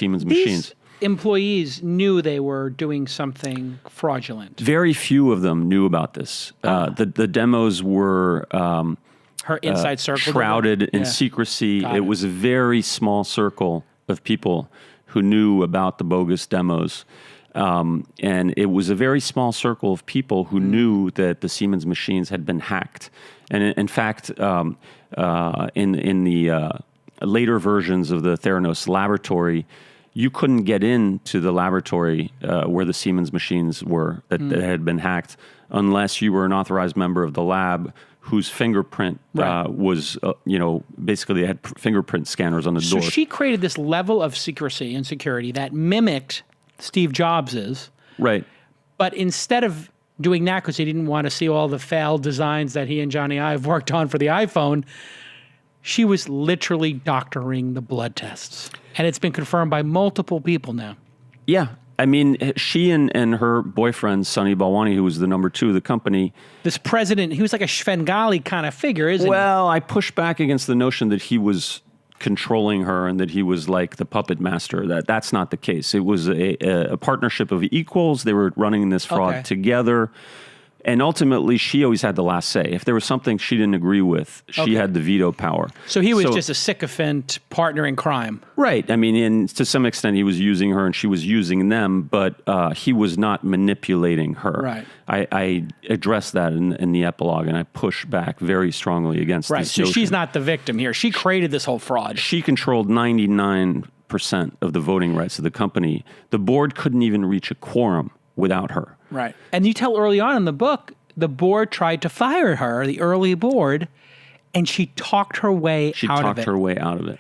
Siemens machines. Employees knew they were doing something fraudulent. Very few of them knew about this. The demos were her inside circle shrouded in secrecy. It was a very small circle of people who knew about the bogus demos. And it was a very small circle of people who knew that the Siemens machines had been hacked. And in fact, in the later versions of the Theranos laboratory, you couldn't get into the laboratory where the Siemens machines were that had been hacked unless you were an authorized member of the lab whose fingerprint was, basically they had fingerprint scanners on the door. So she created this level of secrecy and security that mimicked Steve Jobs's. Right. But instead of doing that because he didn't want to see all the failed designs that he and Johnny Ive worked on for the iPhone, she was literally doctoring the blood tests. And it's been confirmed by multiple people now. Yeah. I mean, she and her boyfriend, Sunny Balwani, who was the number 2 of the company. This president, he was like a Svengali kind of figure, isn't he? Well, I push back against the notion that he was controlling her and that he was like the puppet master. That's not the case. It was a partnership of equals. They were running this fraud together. And ultimately, she always had the last say. If there was something she didn't agree with, she had the veto power. So he was just a sycophant partner in crime. Right. I mean, to some extent, he was using her and she was using them, but he was not manipulating her. Right. I address that in the epilogue, and I push back very strongly against this So notion. she's not the victim here. She created this whole fraud. She controlled 99% of the voting rights of the company. The board couldn't even reach a quorum without her. Right. And you tell early on in the book, the board tried to fire her, the early board, and she talked her way out of it. She talked her way out of it.